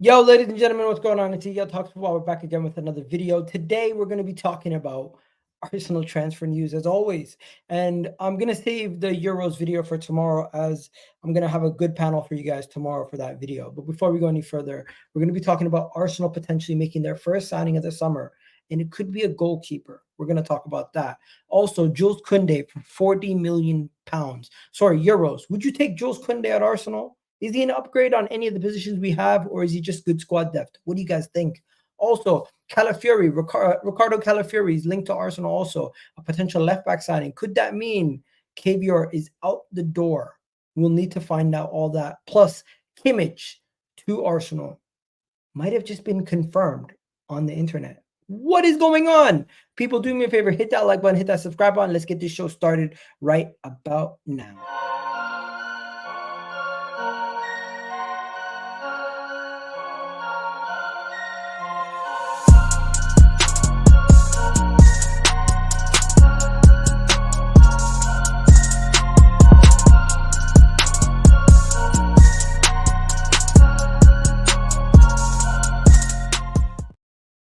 Yo, ladies and gentlemen, what's going on? It's Yo Talks Football. We're back again with another video. Today, we're going to be talking about Arsenal transfer news, as always. And I'm going to save the Euros video for tomorrow, as I'm going to have a good panel for you guys tomorrow for that video. But before we go any further, we're going to be talking about Arsenal potentially making their first signing of the summer. And it could be a goalkeeper. We're going to talk about that. Also, Jules Kounde for 40 million pounds. Sorry, euros. Would you take Jules Kounde at Arsenal? Is he an upgrade on any of the positions we have, or is he just good squad depth? What do you guys think? Also, Calafiori, Ricardo Calafiori is linked to Arsenal also, a potential left-back signing. Could that mean Kiwior is out the door? We'll need to find out all that. Plus, Kimmich to Arsenal might have just been confirmed on the internet. What is going on? People, do me a favor, hit that like button, hit that subscribe button. Let's get this show started right about now.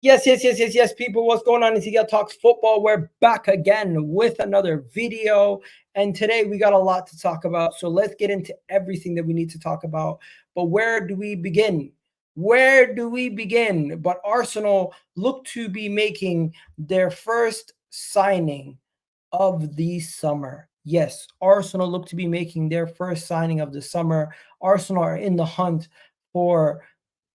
Yes, people. What's going on? It's Yo Talks Football. We're back again with another video. And today we got a lot to talk about. So let's get into everything that we need to talk about. But where do we begin? Where do we begin? But Arsenal look to be making their first signing of the summer. Yes, Arsenal look to be making their first signing of the summer. Arsenal are in the hunt for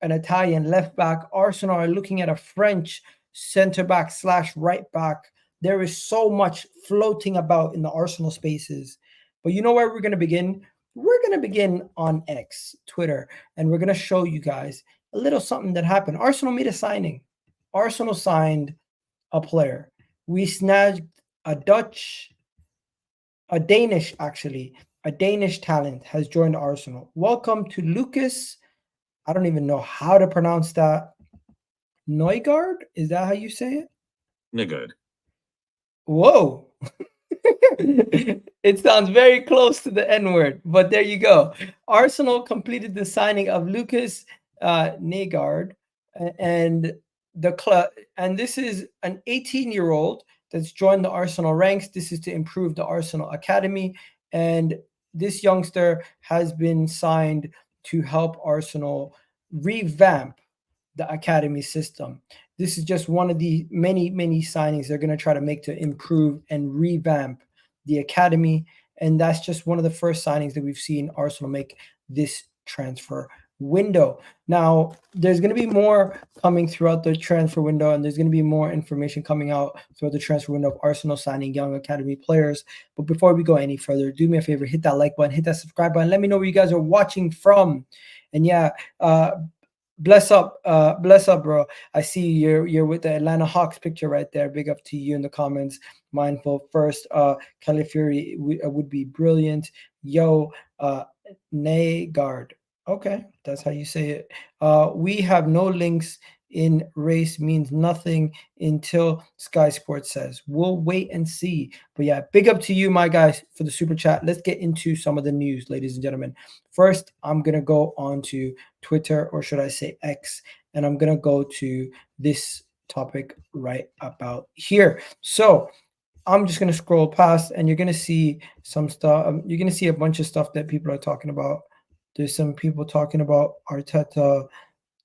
an Italian left back. Arsenal are looking at a French center back / right back. There is so much floating about in the Arsenal spaces. But you know where we're going to begin? We're going to begin on X, Twitter, and we're going to show you guys a little something that happened. Arsenal made a signing. Arsenal signed a player. We snagged a Danish talent has joined Arsenal. Welcome to Lucas. I don't even know how to pronounce that. Nygaard? Is that how you say it? Nygaard. Whoa. It sounds very close to the N-word, but there you go. Arsenal completed the signing of Lucas Nygaard, and the club. And this is an 18-year-old that's joined the Arsenal ranks. This is to improve the Arsenal academy, and this youngster has been signed to help Arsenal revamp the academy system. This is just one of the many signings they're going to try to make to improve and revamp the academy. And that's just one of the first signings that we've seen Arsenal make this transfer window. Now, there's going to be more coming throughout the transfer window, and there's going to be more information coming out throughout the transfer window of Arsenal signing young academy players. But before we go any further, do me a favor, hit that like button, hit that subscribe button. Let me know where you guys are watching from. And yeah, bless up, bro. I see you're with the Atlanta Hawks picture right there. Big up to you in the comments. Mindful first, Calafiori would be brilliant. Yo, Nygaard. Okay, that's how you say it. We have no links in race means nothing until Sky Sports says. We'll wait and see. But yeah, big up to you, my guys, for the super chat. Let's get into some of the news, ladies and gentlemen. First, I'm going to go on to Twitter, or should I say X, and I'm going to go to this topic right about here. So I'm just going to scroll past, and you're going to see some stuff. You're going to see a bunch of stuff that people are talking about. There's some people talking about Arteta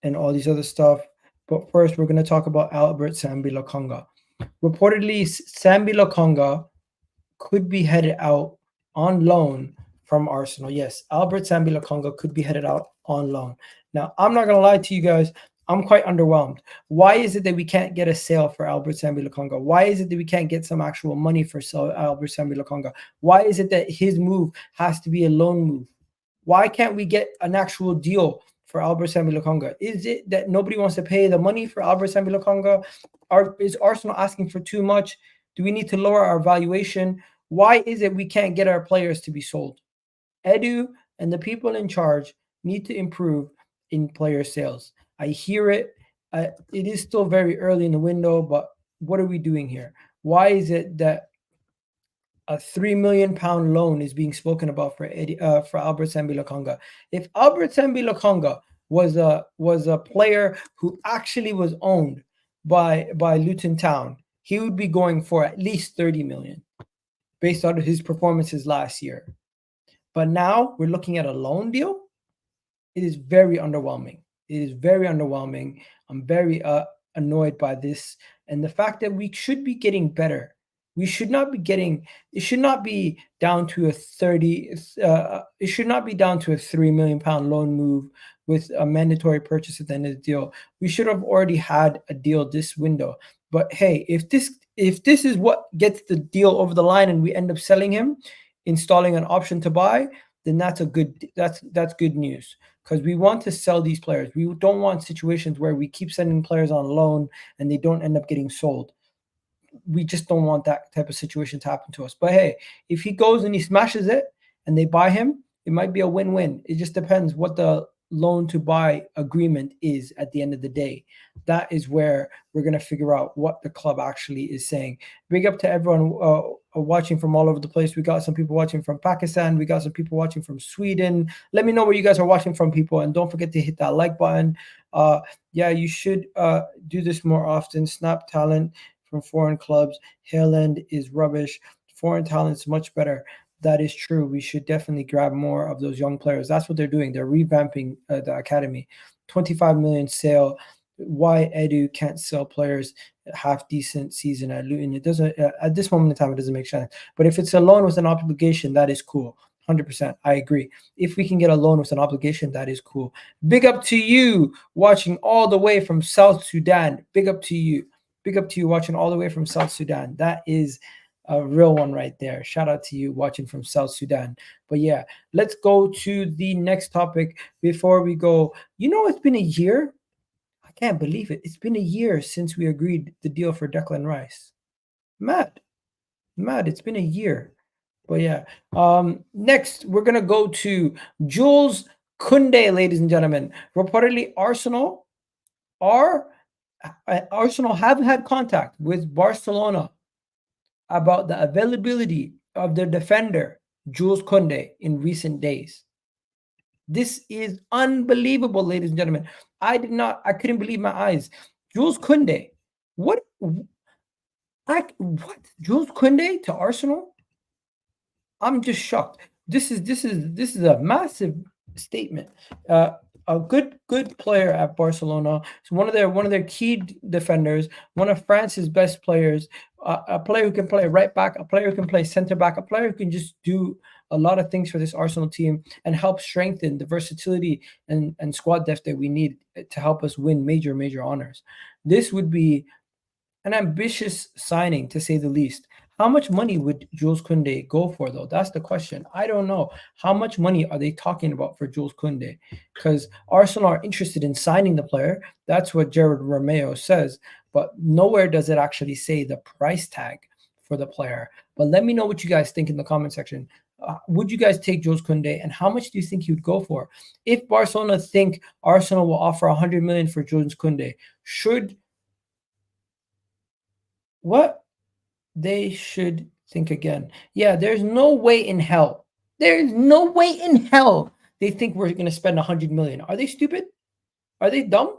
and all these other stuff. But first, we're going to talk about Albert Sambi Lokonga. Reportedly, Sambi Lokonga could be headed out on loan from Arsenal. Yes, Albert Sambi Lokonga could be headed out on loan. Now, I'm not going to lie to you guys. I'm quite underwhelmed. Why is it that we can't get a sale for Albert Sambi Lokonga? Why is it that we can't get some actual money for Albert Sambi Lokonga? Why is it that his move has to be a loan move? Why can't we get an actual deal for Albert Sambi Lokonga? Is it that nobody wants to pay the money for Albert Sambi Lokonga? Is Arsenal asking for too much? Do we need to lower our valuation? Why is it we can't get our players to be sold? Edu and the people in charge need to improve in player sales. I hear it. It is still very early in the window, but what are we doing here? Why is it that a £3 million loan is being spoken about for Albert Sambi Lokonga? If Albert Sambi Lokonga was a player who actually was owned by Luton Town, he would be going for at least 30 million based on his performances last year. But now we're looking at a loan deal. It is very underwhelming. It is very underwhelming. I'm very annoyed by this, and the fact that we should be getting better. We should not be getting. It should not be down to a 30. It should not be down to a £3 million loan move with a mandatory purchase at the end of the deal. We should have already had a deal this window. But hey, if this is what gets the deal over the line and we end up selling him, installing an option to buy, then that's good news, because we want to sell these players. We don't want situations where we keep sending players on loan and they don't end up getting sold. We just don't want that type of situation to happen to us. But hey, if he goes and he smashes it and they buy him, it might be a win-win. It just depends what the loan to buy agreement is at the end of the day. That is where we're going to figure out what the club actually is saying. Big up to everyone watching from all over the place. We got some people watching from Pakistan. We got some people watching from Sweden. Let me know where you guys are watching from, people. And don't forget to hit that like button. Yeah, you should do this more often. Snap talent from foreign clubs. Haaland is rubbish. Foreign talent's much better. That is true. We should definitely grab more of those young players. That's what they're doing. They're revamping the academy. 25 million sale. Why Edu can't sell players half decent season at Luton? It doesn't, at this moment in time, it doesn't make sense. But if it's a loan with an obligation, that is cool. 100%. I agree. If we can get a loan with an obligation, that is cool. Big up to you watching all the way from South Sudan. Big up to you. Big up to you watching all the way from South Sudan. That is a real one right there. Shout out to you watching from South Sudan. But yeah, let's go to the next topic before we go. It's been a year. I can't believe it. It's been a year since we agreed the deal for Declan Rice. Mad. It's been a year. But yeah, next we're going to go to Jules Kounde, ladies and gentlemen. Reportedly, Arsenal have had contact with Barcelona about the availability of their defender, Jules Kounde, in recent days. This is unbelievable, ladies and gentlemen. I couldn't believe my eyes. Jules Kounde, what? Jules Kounde to Arsenal? I'm just shocked. This is a massive statement. A good player at Barcelona. So one of their key defenders, one of France's best players, a player who can play right back, a player who can play center back, a player who can just do a lot of things for this Arsenal team and help strengthen the versatility and squad depth that we need to help us win major honors. This would be an ambitious signing, to say the least. How much money would Jules Kounde go for, though? That's the question. I don't know. How much money are they talking about for Jules Kounde? Because Arsenal are interested in signing the player. That's what Gerard Romeo says. But nowhere does it actually say the price tag for the player. But let me know what you guys think in the comment section. Would you guys take Jules Kounde, and how much do you think he would go for? If Barcelona think Arsenal will offer 100 million for Jules Kounde, they should think again. Yeah, there's no way in hell. There's no way in hell they think we're going to spend 100 million. Are they stupid? Are they dumb?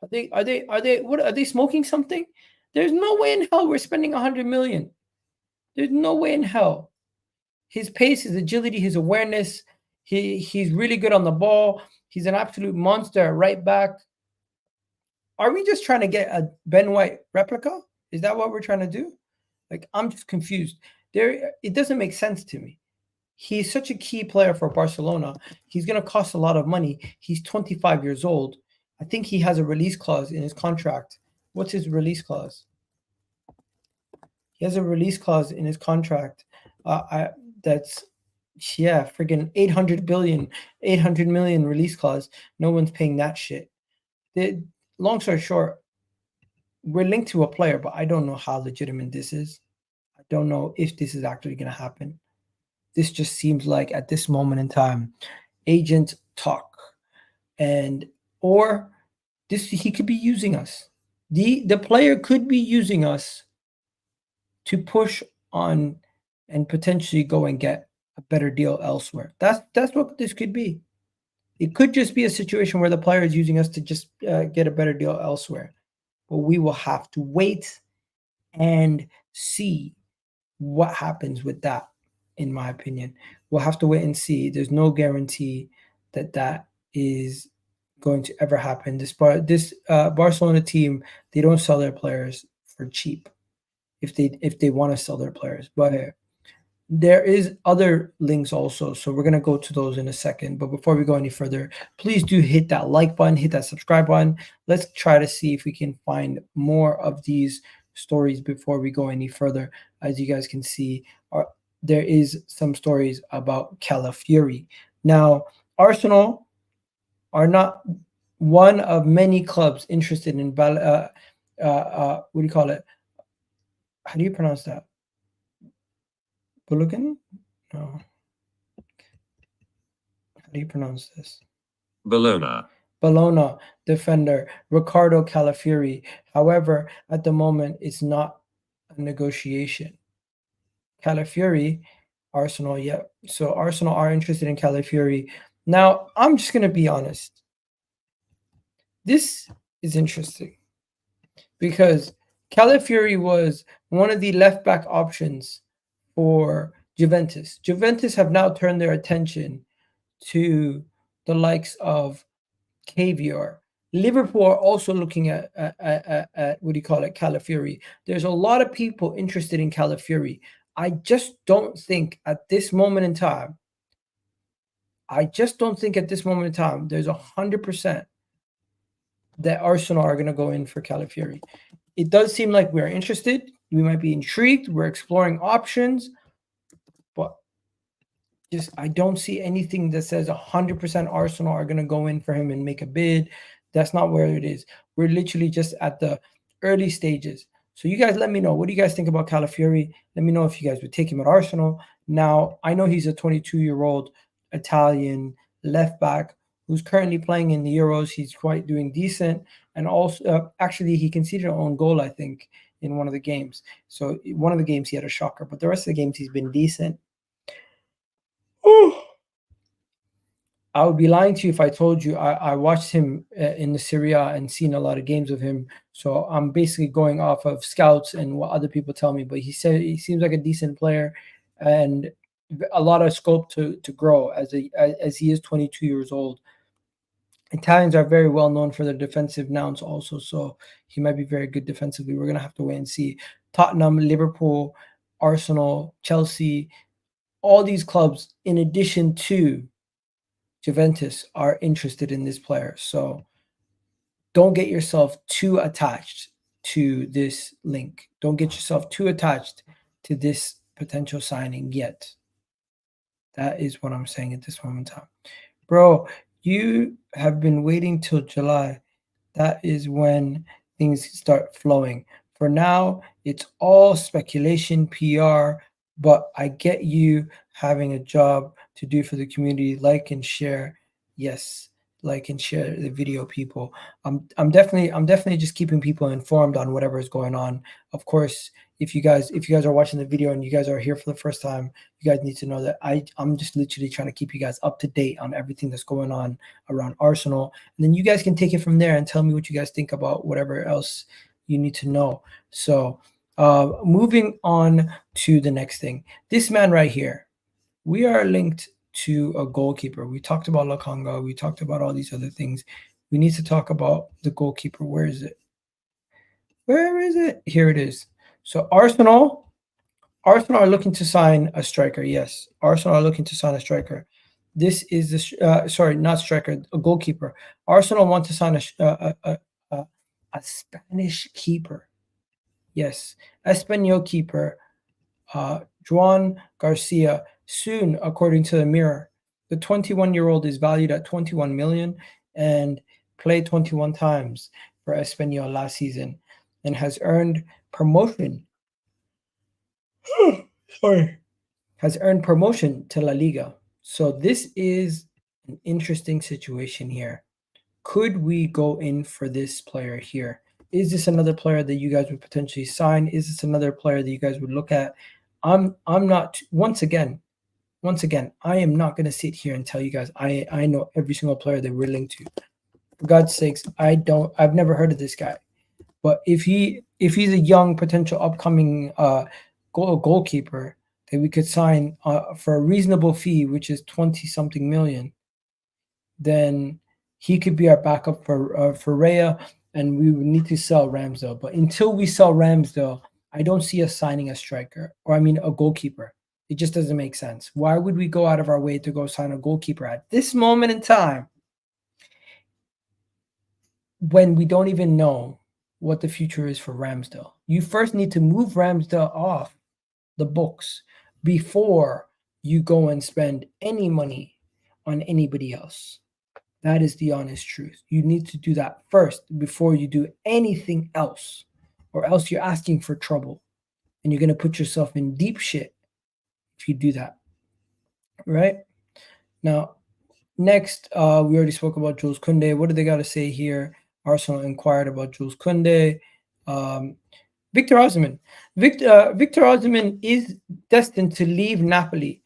Are they smoking something? There's no way in hell we're spending 100 million. There's no way in hell. His pace, his agility, his awareness, he's really good on the ball. He's an absolute monster at right back. Are we just trying to get a Ben White replica? Is that what we're trying to do? I'm just confused. It doesn't make sense to me. He's such a key player for Barcelona. He's going to cost a lot of money. He's 25 years old. I think he has a release clause in his contract. What's his release clause? He has a release clause in his contract. That's friggin' 800 million release clause. No one's paying that shit. Long story short, we're linked to a player, but I don't know how legitimate this is. I don't know if this is actually going to happen. This just seems like, at this moment in time, agent talk, or he could be using us. The player could be using us to push on and potentially go and get a better deal elsewhere. That's what this could be. It could just be a situation where the player is using us to just get a better deal elsewhere. But we will have to wait and see what happens with that, in my opinion. We'll have to wait and see. There's no guarantee that that is going to ever happen. This Barcelona team, they don't sell their players for cheap if they want to sell their players. But there is other links also, so we're going to go to those in a second. But before we go any further, please do hit that like button, hit that subscribe button. Let's try to see if we can find more of these stories before we go any further. As you guys can see, there is some stories about Calafiori. Now, Arsenal are not one of many clubs interested in what do you call it? How do you pronounce that? Bulugan? No. How do you pronounce this? Bologna defender Riccardo Calafiori. However, at the moment, it's not a negotiation. Calafiori, Arsenal, yeah. So Arsenal are interested in Calafiori. Now, I'm just going to be honest. This is interesting because Calafiori was one of the left-back options for Juventus. Juventus have now turned their attention to the likes of Kiwior. Liverpool are also looking at what do you call it, Calafiori. There's a lot of people interested in Calafiori. I just don't think at this moment in time, there's 100% that Arsenal are going to go in for Calafiori. It does seem like we're interested. We might be intrigued. We're exploring options. But I don't see anything that says 100% Arsenal are going to go in for him and make a bid. That's not where it is. We're literally just at the early stages. So you guys let me know. What do you guys think about Calafiori? Let me know if you guys would take him at Arsenal. Now, I know he's a 22-year-old Italian left back who's currently playing in the Euros. He's quite doing decent. And also, actually, he conceded an own goal, I think, in one of the games. So one of the games he had a shocker. But the rest of the games he's been decent. I would be lying to you if I told you I watched him in the Serie A and seen a lot of games of him. So I'm basically going off of scouts and what other people tell me. But he said he seems like a decent player and a lot of scope to grow as he is 22 years old. Italians are very well known for their defensive nouns also, so he might be very good defensively. We're going to have to wait and see. Tottenham, Liverpool, Arsenal, Chelsea, all these clubs, in addition to Juventus, are interested in this player. So don't get yourself too attached to this link. Don't get yourself too attached to this potential signing yet. That is what I'm saying at this moment in time. Bro, you have been waiting till July. That is when things start flowing. For now, it's all speculation, PR, but I get you having a job to do for the community. Like and share. Yes, like and share the video, people. I'm definitely just keeping people informed on whatever is going on. Of course, if you guys are watching the video and you guys are here for the first time, you guys need to know that I'm just literally trying to keep you guys up to date on everything that's going on around Arsenal. And then you guys can take it from there and tell me what you guys think about whatever else you need to know. So moving on to the next thing. This man right here, we are linked to a goalkeeper. We talked about Lokonga. We talked about all these other things. We need to talk about the goalkeeper. Where is it? Here it is. So Arsenal are looking to sign a striker. Yes, Arsenal are looking to sign a striker. This is not striker, a goalkeeper. Arsenal want to sign a Spanish keeper. Yes, Espanol keeper, Joan Garcia. Soon, according to the Mirror, the 21-year-old is valued at 21 million and played 21 times for Espanyol last season and has earned promotion. Has earned promotion to La Liga. So this is an interesting situation here. Could we go in for this player here? Is this another player that you guys would potentially sign? Is this another player that you guys would look at? I'm not, once again, once again, I am not going to sit here and tell you guys I know every single player that we're linked to. For God's sakes, I've never heard of this guy. But if he's a young potential upcoming goalkeeper that we could sign for a reasonable fee, which is 20 something million, then he could be our backup for Raya, and we would need to sell Ramsdale. But until we sell Ramsdale, I don't see us signing a striker, or I mean a goalkeeper. It just doesn't make sense. Why would we go out of our way to go sign a goalkeeper at this moment in time when we don't even know what the future is for Ramsdale? You first need to move Ramsdale off the books before you go and spend any money on anybody else. That is the honest truth. You need to do that first before you do anything else, or else you're asking for trouble and you're going to put yourself in deep shit if you do that. Right? Now, next, we already spoke about Jules Kounde. What do they got to say here? Arsenal inquired about Jules Kounde. Viktor Osimhen. Viktor Osimhen is destined to leave Napoli.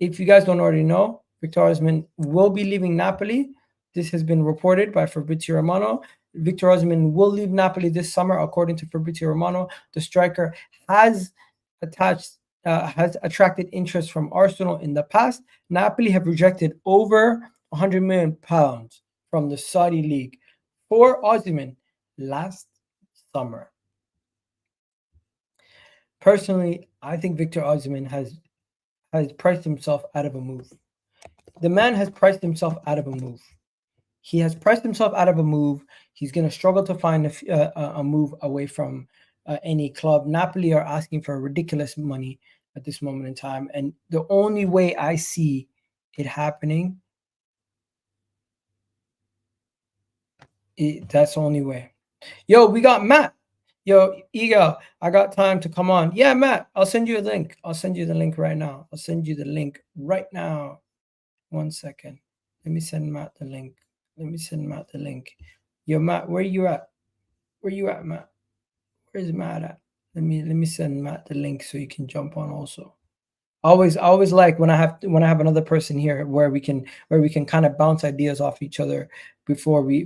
If you guys don't already know, Viktor Osimhen will be leaving Napoli. This has been reported by Fabrizio Romano. Viktor Osimhen will leave Napoli this summer, according to Fabrizio Romano. The striker has attracted interest from Arsenal in the past. Napoli have rejected over £100 million from the Saudi league for Osimhen last summer. Personally, I think Viktor Osimhen has priced himself out of a move. The man has priced himself out of a move. He has priced himself out of a move. He's going to struggle to find a move away from any club. Napoli are asking for ridiculous money at this moment in time. And the only way I see it happening, that's the only way. Yo, we got Matt. Yo, Ego, I got time to come on. Yeah, Matt, I'll send you a link. I'll send you the link right now. I'll send you the link right now. 1 second. Let me send Matt the link. Yo, Matt, where you at? Where you at, Matt? Where's Matt at? Let me send Matt the link so you can jump on also. I always like when I have another person here where we can kind of bounce ideas off each other before we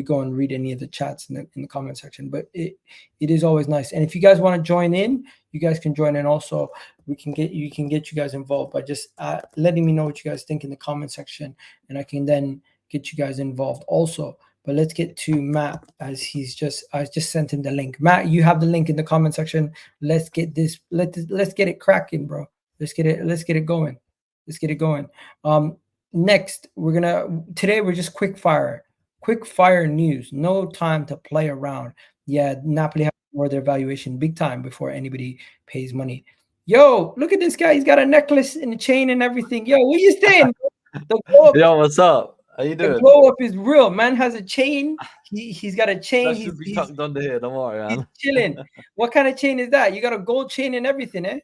go and read any of the chats in the comment section. But it is always nice. And if you guys want to join in, you guys can join in also. You can get you guys involved by just letting me know what you guys think in the comment section, and I can then get you guys involved also. But let's get to Matt, as I just sent him the link. Matt, you have the link in the comment section. Let's get this. Let's get it cracking, bro. Let's get it going. Next, today we're just quick fire news. No time to play around. Yeah, Napoli have to lower their valuation big time before anybody pays money. Yo, look at this guy. He's got a necklace and a chain and everything. Yo, what are you saying? Yo, what's up? How you doing? The glow up is real. Man has a chain. He's got a chain. That should be tucked under here. Don't worry, man. He's chilling. What kind of chain is that? You got a gold chain and everything, eh?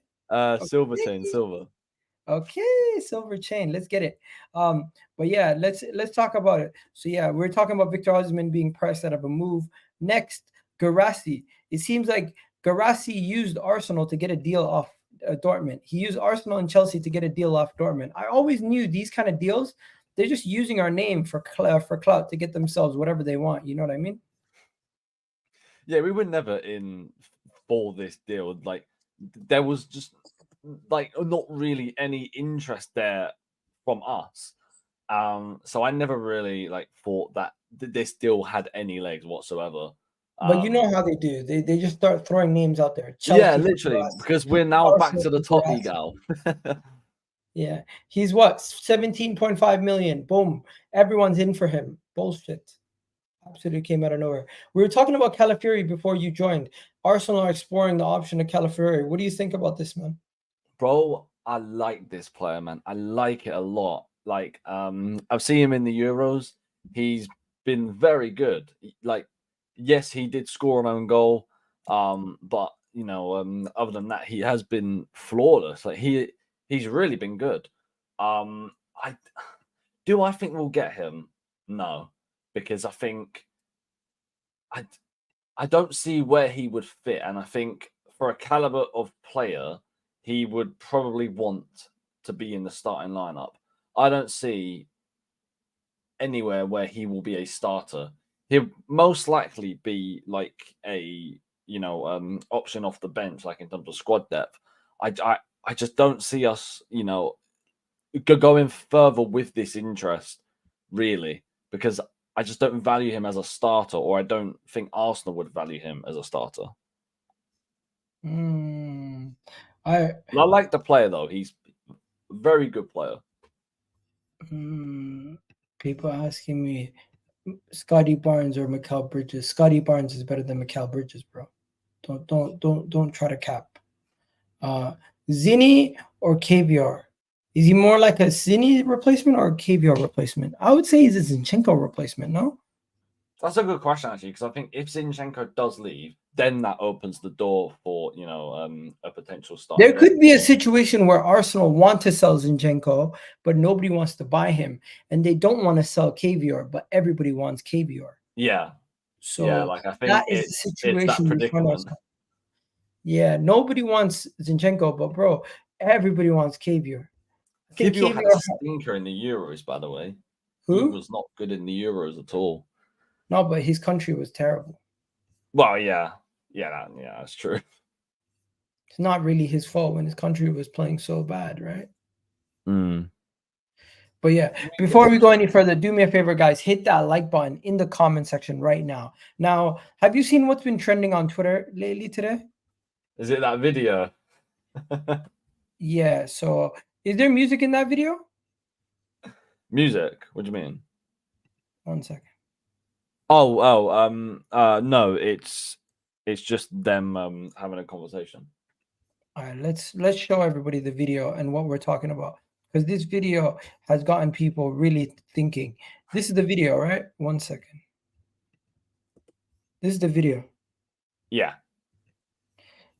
Silver chain, silver. Okay, silver chain. Let's get it. But yeah, let's talk about it. So yeah, we're talking about Viktor Osimhen being priced out of a move. Next, Guirassy. It seems like Guirassy used Arsenal to get a deal off Dortmund. He used Arsenal and Chelsea to get a deal off Dortmund. I always knew these kind of deals, they're just using our name for clout to get themselves whatever they want. You know what I mean? Yeah, we were never in for this deal. Like, there was just like not really any interest there from us. So I never really thought that this deal had any legs whatsoever. But you know how they do. They just start throwing names out there. Chelsea, literally, because we're now back to the top gal. Yeah, he's what, 17.5 million. Boom, everyone's in for him. Bullshit. Absolutely came out of nowhere. We were talking about Calafiori before you joined. Arsenal are exploring the option of Calafiori. What do you think about this, man? Bro, I like this player, man. I like it a lot. I've seen him in the Euros. He's been very good. Yes, he did score an own goal. But other than that, he has been flawless. He's really been good. I think we'll get him? No, because I think I don't see where he would fit, and I think for a caliber of player, he would probably want to be in the starting lineup. I don't see anywhere where he will be a starter. He'll most likely be like a option off the bench, like in terms of squad depth. I just don't see us, going further with this interest, really, because I just don't value him as a starter, or I don't think Arsenal would value him as a starter. I like the player though. He's a very good player. People asking me, Scotty Barnes or Mikal Bridges. Scotty Barnes is better than Mikal Bridges, bro. Don't try to cap. Zini or Kiwior? Is he more like a Zini replacement or a Kiwior replacement? I would say he's a Zinchenko replacement, no? That's a good question, actually, because I think if Zinchenko does leave, then that opens the door for, a potential start. There could be a situation where Arsenal want to sell Zinchenko, but nobody wants to buy him. And they don't want to sell Kiwior, but everybody wants Kiwior. Yeah. So yeah, like I think that is the situation. It's that predicament. Yeah, nobody wants Zinchenko, but bro, everybody wants Kiwior. Kiwior had a stinker in the Euros, by the way. Who? He was not good in the Euros at all. No, but his country was terrible. Well, yeah, that's true. It's not really his fault when his country was playing so bad, right? But yeah, before we go any further, do me a favor, guys. Hit that like button in the comment section right now. Now, have you seen what's been trending on Twitter lately today? Is it that video? Yeah, so is there music in that video? Music? What do you mean? 1 second. No, it's just them having a conversation. All right, let's show everybody the video and what we're talking about, because this video has gotten people really thinking. This is the video, right? 1 second. This is the video. Yeah.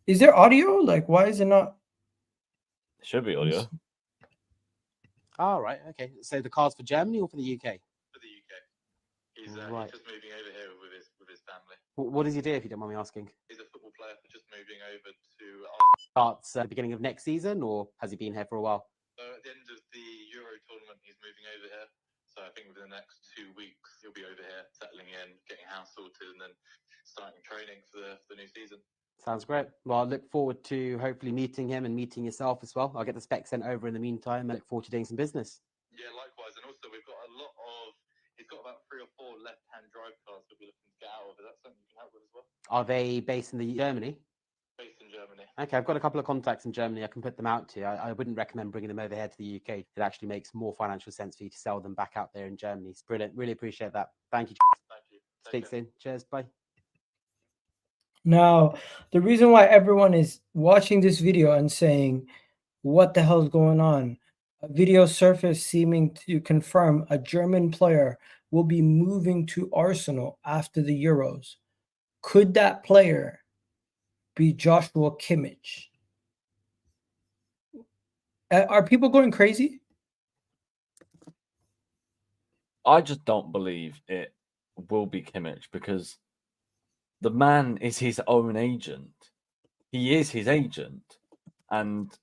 Is there audio? Like, why is it not? It should be audio. Oh, right. Okay. So the car's for Germany or for the UK? For the UK. He's Right. just moving over here with his family. What does he do, if you don't mind me asking? He's a football player, just moving over to Starts at the beginning of next season, or has he been here for a while? So at the end of the Euro tournament, he's moving over here. So I think within the next 2 weeks, he'll be over here, settling in, getting house sorted, and then starting training for the new season. Sounds great. Well, I look forward to hopefully meeting him and meeting yourself as well. I'll get the spec sent over in the meantime. I look forward to doing some business. Yeah, likewise. And also, we've got a lot of, he's got about 3 or 4 left-hand drive cars we'll be looking to get out of. Is that something you can help with as well? Are they based in Germany? Based in Germany. Okay, I've got a couple of contacts in Germany. I can put them out to you. I wouldn't recommend bringing them over here to the UK. It actually makes more financial sense for you to sell them back out there in Germany. It's brilliant. Really appreciate that. Thank you. Thank you. Speak soon. Cheers. Bye. Now, the reason why everyone is watching this video and saying, what the hell is going on? A video surfaced seeming to confirm a German player will be moving to Arsenal after the Euros. Could that player be Joshua Kimmich? Are people going crazy? I just don't believe it will be Kimmich, because the man is his own agent. He is his agent. And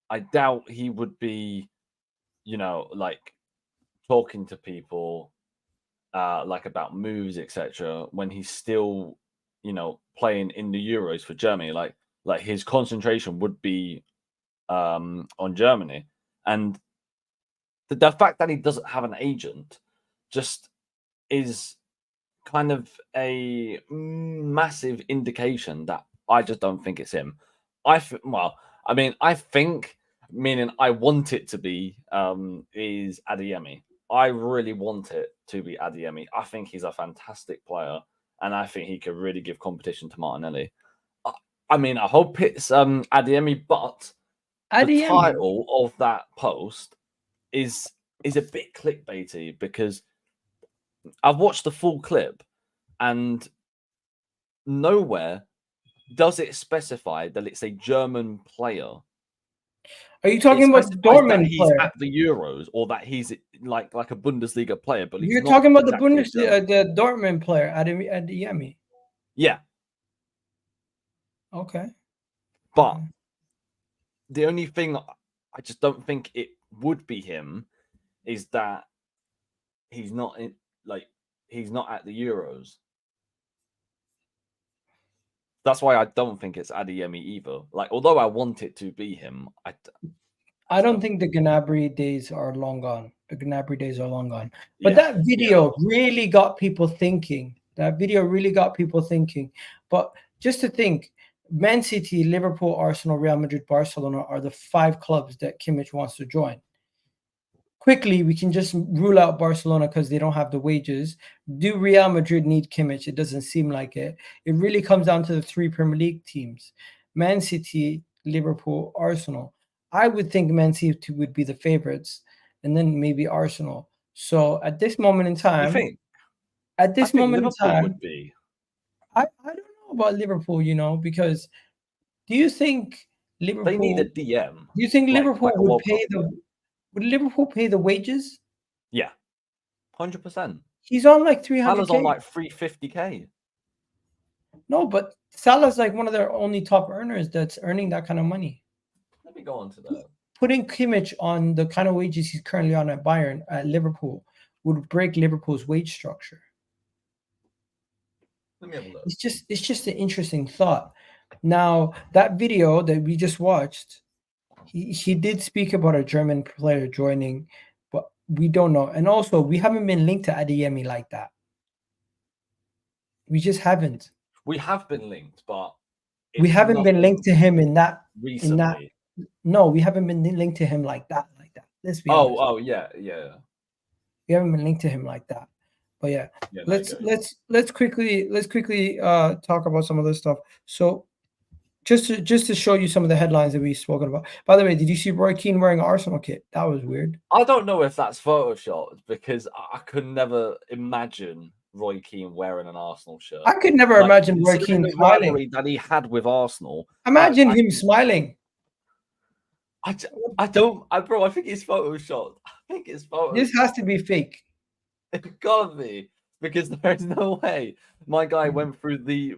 I doubt he would be, like talking to people like about moves, etc., when he's still, playing in the Euros for Germany. Like his concentration would be on Germany. And the fact that he doesn't have an agent just is kind of a massive indication that I just don't think it's him. I think, meaning I want it to be, is Adeyemi. I really want it to be Adeyemi. I think he's a fantastic player, and I think he could really give competition to Martinelli. I hope it's Adeyemi, but the title of that post is a bit clickbaity, because I've watched the full clip and nowhere does it specify that it's a German player. Are you talking about the Dortmund player? At the Euros, or that he's like a Bundesliga player? But you're talking about the Bundesliga, the Dortmund player, Adeyemi. Yeah. Okay. But the only thing, I just don't think it would be him is that he's not he's not at the Euros. That's why I don't think it's Adeyemi either. Like, although I want it to be him, I don't think the Gnabry days are long gone. The Gnabry days are long gone. But Yeah, that video really got people thinking. That video really got people thinking. But just to think, Man City, Liverpool, Arsenal, Real Madrid, Barcelona are the 5 clubs that Kimmich wants to join. Quickly, we can just rule out Barcelona because they don't have the wages. Do Real Madrid need Kimmich? It doesn't seem like it. It really comes down to the 3 Premier League teams: Man City, Liverpool, Arsenal. I would think Man City would be the favorites, and then maybe Arsenal. So at this moment in time, I think Liverpool would be. I don't know about Liverpool, because do you think Liverpool? They need a DM. Do you think Liverpool would pay Cup. Would Liverpool pay the wages? Yeah, 100%. He's on like 300. Salah's on like 350k. No, but Salah's like one of their only top earners that's earning that kind of money. Let me go on to that. Putting Kimmich on the kind of wages he's currently on at Bayern, at Liverpool, would break Liverpool's wage structure. Let me have a look. It's just an interesting thought. Now, that video that we just watched, he did speak about a German player joining, but we don't know. And also, we haven't been linked to Adeyemi like that. We just haven't. We have been linked, but we haven't been linked to him in that recently. No, we haven't been linked to him like that. Let's be honest. Oh yeah. We haven't been linked to him like that. But yeah, let's quickly talk about some of this stuff. So just to show you some of the headlines that we've spoken about. By the way, did you see Roy Keane wearing an Arsenal kit? That was weird. I don't know if that's photoshopped because I could never imagine Roy Keane wearing an Arsenal shirt. I could never imagine Roy Keane smiling that he had with Arsenal. Imagine him smiling. I think it's photoshopped. I think it's photoshopped. This has to be fake. It gotta be, because there is no way my guy went through the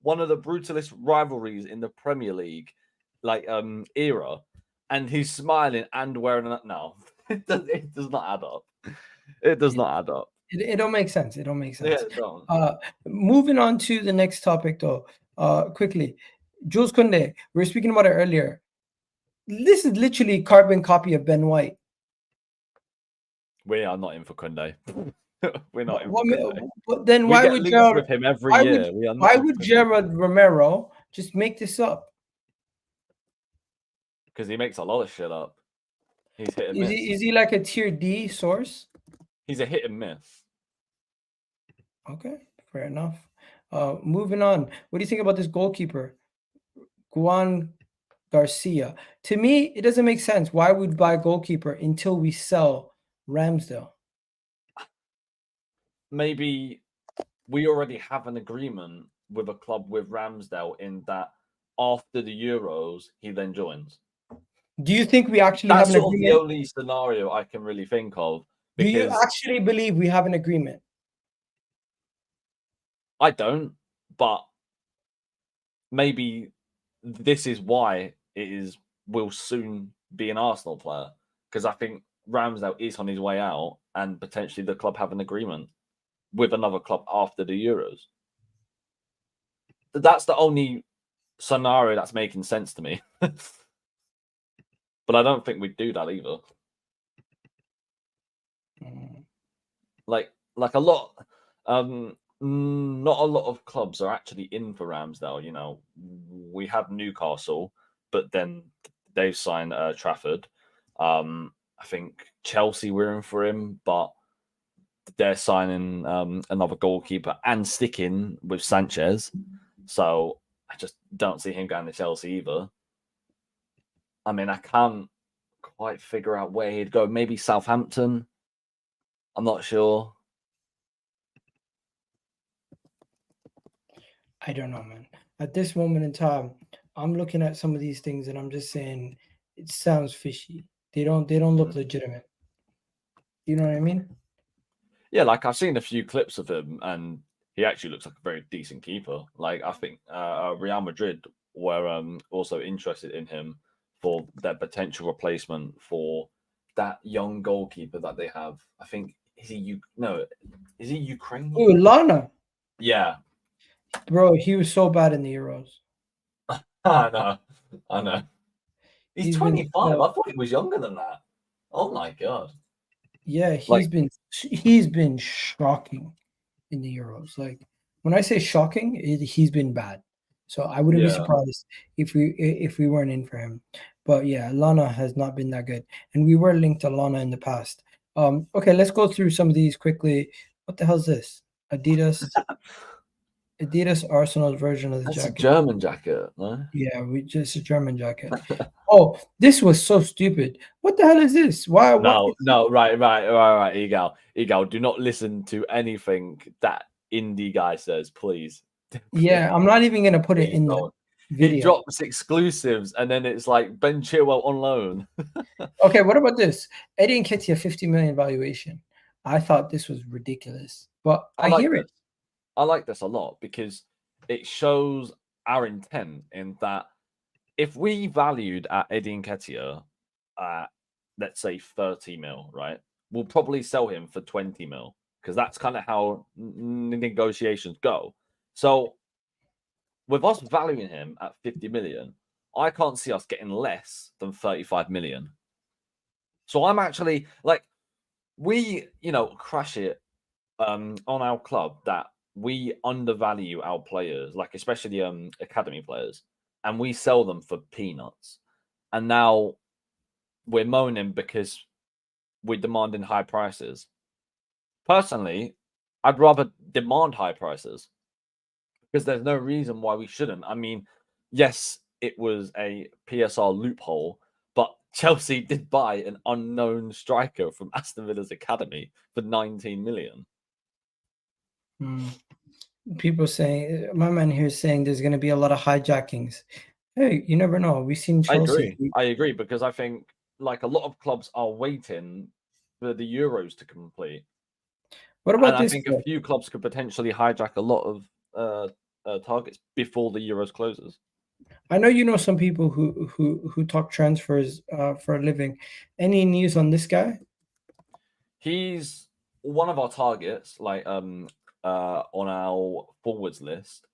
one of the brutalist rivalries in the Premier League era, and he's smiling and wearing a no. It does not add up. It does not add up. It don't make sense. It don't make sense. Yeah, it don't. Moving on to the next topic though. Quickly, Jules Kounde. We were speaking about it earlier. This is literally carbon copy of Ben White. We are not in for Kounde. We're not in for Kounde. But then why would Gerard with him every year? Why would Gerard Romero just make this up? Because he makes a lot of shit up. He's hit and miss. Is he like a tier D source? He's a hit and miss. Okay, fair enough. Moving on. What do you think about this goalkeeper, Joan Garcia? To me, it doesn't make sense. Why would we buy a goalkeeper until we sell Ramsdale? Maybe we already have an agreement with a club with Ramsdale in that after the Euros, he then joins. Do you think we actually have an agreement? That's the only scenario I can really think of. Do you actually believe we have an agreement? I don't, but maybe this is why will soon be an Arsenal player, because I think Ramsdale is on his way out and potentially the club have an agreement with another club after the Euros. That's the only scenario that's making sense to me. But I don't think we'd do that either. Like a lot, not a lot of clubs are actually in for Ramsdale. We have Newcastle, but then they've signed Trafford. I think Chelsea were in for him, but they're signing another goalkeeper and sticking with Sanchez. So I just don't see him going to Chelsea either. I mean, I can't quite figure out where he'd go. Maybe Southampton. I'm not sure. I don't know, man. At this moment in time, I'm looking at some of these things and I'm just saying it sounds fishy. They don't look legitimate. You know what I mean? Yeah, like I've seen a few clips of him and he actually looks like a very decent keeper. Like I think Real Madrid were also interested in him for their potential replacement for that young goalkeeper that they have. I think is he Ukrainian? Ooh, Lana, Yeah, bro, he was so bad in the Euros. I know. He's He's been 25. so- I thought he was younger than that. Oh my god! Yeah, Like- he's been shocking in the Euros. Like when I say shocking, he's been bad. So I wouldn't be Yeah. surprised if we weren't in for him. But yeah, Lana has not been that good, and we were linked to Lana in the past. Okay, let's go through some of these quickly. What the hell is this? Adidas Arsenal's version of the That's jacket. a German jacket, no? Yeah, we just a German jacket. Oh, this was so stupid. What the hell is this? Why? No, right. Egal. Do not listen to anything that indie guy says, please. Yeah, I'm not even gonna put it Please in the don't. video. He drops exclusives and then it's like Ben Chilwell on loan. Okay, what about this? Eddie Nketiah 50 million valuation. I thought this was ridiculous, but I like hear this. it. I like this a lot because it shows our intent in that if we valued at Eddie Nketiah at, let's say, 30 mil, right, we'll probably sell him for 20 mil because that's kind of how negotiations go. So with us valuing him at 50 million, I can't see us getting less than 35 million. So I'm actually like, we, crash it on our club that we undervalue our players, like especially academy players, and we sell them for peanuts. And now we're moaning because we're demanding high prices. Personally, I'd rather demand high prices because there's no reason why we shouldn't. I mean, yes, it was a PSR loophole, but Chelsea did buy an unknown striker from Aston Villa's academy for 19 million. People saying, my man here is saying there's going to be a lot of hijackings. Hey, you never know. We've seen Chelsea. I agree because I think like a lot of clubs are waiting for the Euros to complete. What about And this? I think a few clubs could potentially hijack a lot of targets before the Euros closes. I know you know some people who talk transfers for a living. Any news on this guy? He's one of our targets, like on our forwards list.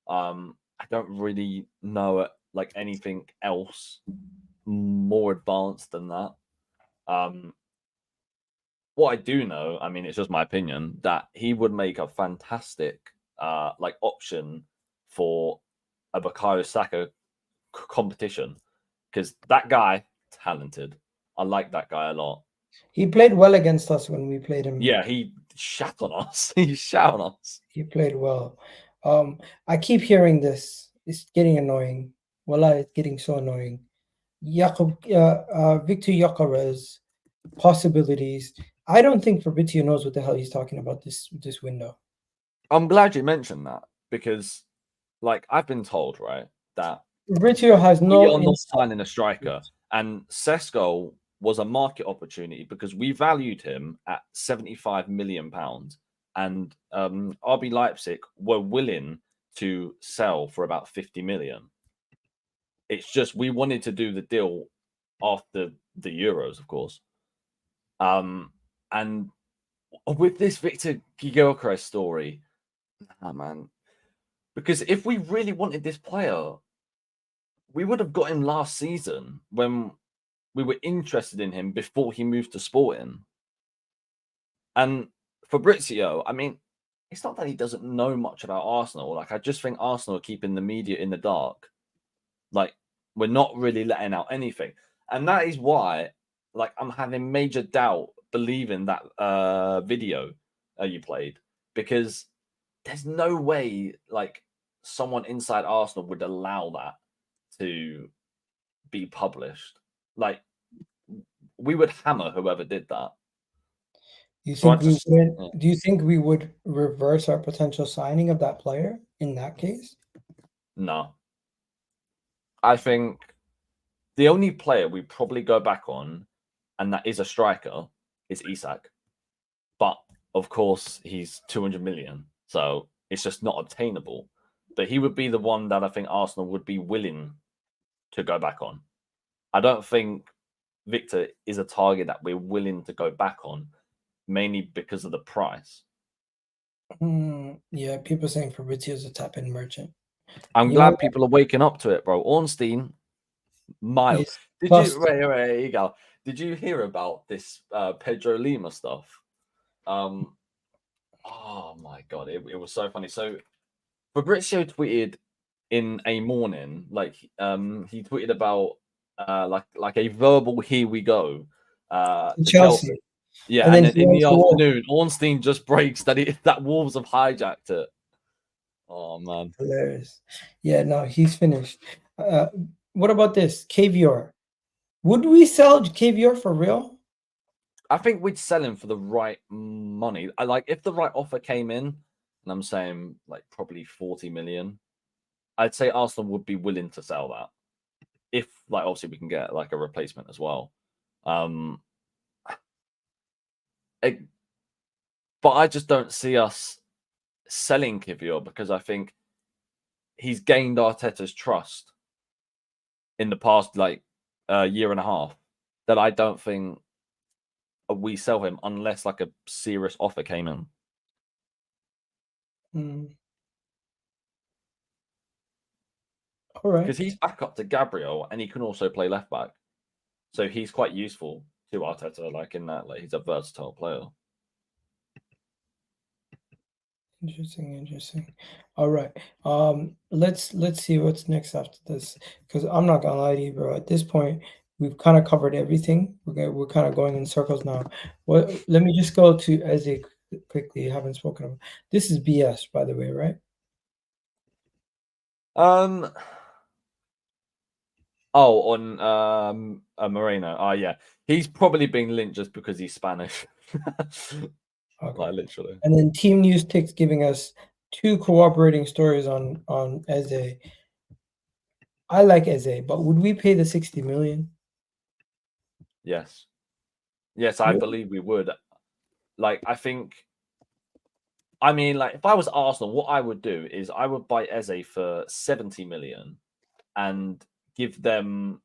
I don't really know like anything else more advanced than that. What I do know, I mean, it's just my opinion, that he would make a fantastic like option for a Bukayo Saka competition because that guy talented. I like that guy a lot. He played well against us when we played him. Yeah, he shat on us. He shat on us. He played well. I keep hearing this. It's getting annoying. Wallah, it's getting so annoying. Viktor Gyökeres possibilities. I don't think Fabrizio knows what the hell he's talking about this window. I'm glad you mentioned that because, like, I've been told right that Fabrizio has no. We are not signing a striker, and Sesko was a market opportunity because we valued him at £75 million, and RB Leipzig were willing to sell for about 50 million. It's just we wanted to do the deal after the Euros, of course. And with this Viktor Gyökeres story, man, because if we really wanted this player, we would have got him last season when we were interested in him before he moved to Sporting. And Fabrizio, I mean, it's not that he doesn't know much about Arsenal. Like, I just think Arsenal are keeping the media in the dark. Like, we're not really letting out anything. And that is why, like, I'm having major doubt believing that video you played, because there's no way, like, someone inside Arsenal would allow that to be published. Like, we would hammer whoever did that. Do you think we would reverse our potential signing of that player in that case? No. I think the only player we probably go back on, and that is a striker, is Isak. But of course, he's 200 million, so it's just not obtainable. But he would be the one that I think Arsenal would be willing to go back on. I don't think Viktor is a target that we're willing to go back on, mainly because of the price. Yeah, people saying Fabrizio's a tap-in merchant. I'm You glad know, people are waking up to it, bro. Ornstein, mild. it's Did bust. you here you go. Did you hear about this Pedro Lima stuff? Oh my god, it was so funny. So Fabrizio tweeted in a morning, like he tweeted about like a verbal "here we go" to Chelsea. Yeah, And and then then he in went the to Wolves. afternoon, Ornstein just breaks that Wolves have hijacked it. Oh man, Hilarious. Yeah, no, he's finished. What about this? Kiwior. Would we sell Kiwior for real? I think we'd sell him for the right money. I like if the right offer came in, and I'm saying like probably 40 million. I'd say Arsenal would be willing to sell that if, like, obviously we can get like a replacement as well. But I just don't see us selling Kiwior because I think he's gained Arteta's trust in the past like year and a half that I don't think we sell him unless like a serious offer came in. All right. Because he's back up to Gabriel and he can also play left back. So he's quite useful to Arteta, like in that, like he's a versatile player. Interesting. All right. Let's see what's next after this. Because I'm not gonna lie to you, bro. At this point, we've kind of covered everything. We're kind of going in circles now. Let me just go to Eze quickly. I haven't spoken of. This is BS, by the way, right? Oh, on Moreno. Oh yeah. He's probably being linked just because he's Spanish. Okay. Like literally. And then Team News Ticks giving us 2 cooperating stories on Eze. I like Eze, but would we pay the 60 million? Yes. Yes, I Really? believe we would. Like, I mean, like, if I was Arsenal, what I would do is I would buy Eze for 70 million and give them,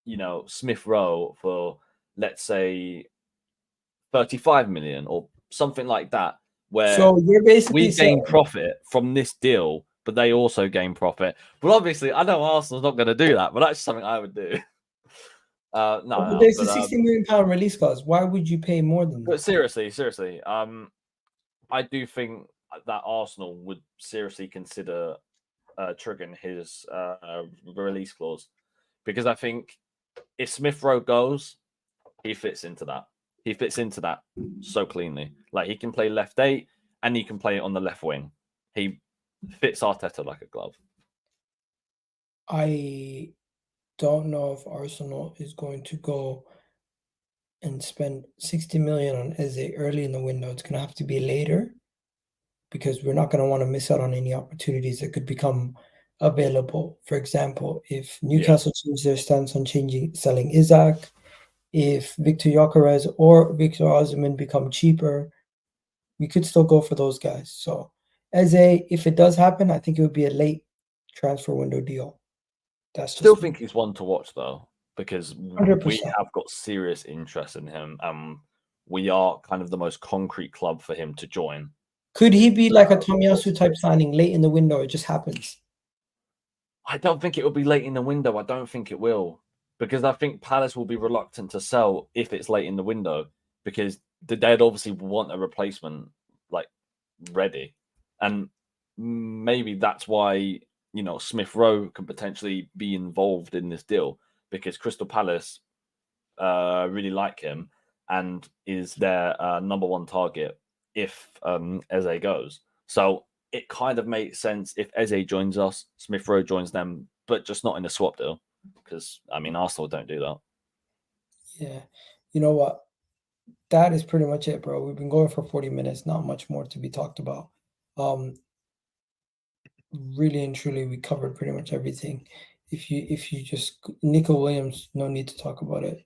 you know, Smith Rowe for, let's say, 35 million or something like that, where So you're basically we saying gain profit from this deal, but they also gain profit. But obviously, I know Arsenal's not going to do that, but that's something I would do. but there's a 60 million pound release clause. Why would you pay more than that? But seriously, I do think that Arsenal would seriously consider triggering his release clause because I think if Smith Rowe goes, he fits into that. He fits into that so cleanly. Like he can play left 8 and he can play on the left wing. He fits Arteta like a glove. I don't know if Arsenal is going to go and spend 60 million on Eze early in the window. It's going to have to be later because we're not going to want to miss out on any opportunities that could become available. For example, if Newcastle change their stance on selling Isaac, if Viktor Gyökeres or Victor Osimhen become cheaper, we could still go for those guys. So Eze, if it does happen, I think it would be a late transfer window deal. That's Still just think he's one to watch though, because 100%. we have got serious interest in him. We are kind of the most concrete club for him to join. Could he be like a Tomiyasu type signing late in the window? It just happens. I don't think it will be late in the window. I don't think it will. Because I think Palace will be reluctant to sell if it's late in the window because they'd obviously want a replacement like ready. And maybe that's why, you know, Smith Rowe can potentially be involved in this deal because Crystal Palace really like him and is their number one target if Eze goes. So it kind of makes sense if Eze joins us, Smith Rowe joins them, but just not in a swap deal. Because I mean, Arsenal don't do that. Yeah, you know what? That is pretty much it, bro. We've been going for 40 minutes. Not much more to be talked about. Really and truly, we covered pretty much everything. If you just Nico Williams, no need to talk about it.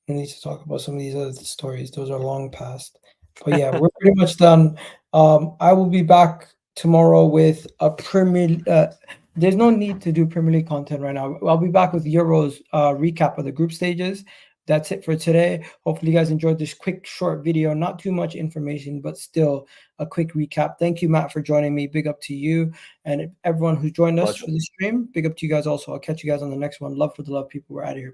No need to talk about some of these other stories. Those are long past. But yeah, we're pretty much done. I will be back tomorrow with a there's no need to do Premier League content right now. I'll be back with Euros recap of the group stages. That's it for today. Hopefully you guys enjoyed this quick, short video. Not too much information, but still a quick recap. Thank you, Matt, for joining me. Big up to you. And everyone who joined us for the stream, big up to you guys also. I'll catch you guys on the next one. Love for the love, people. We're out of here.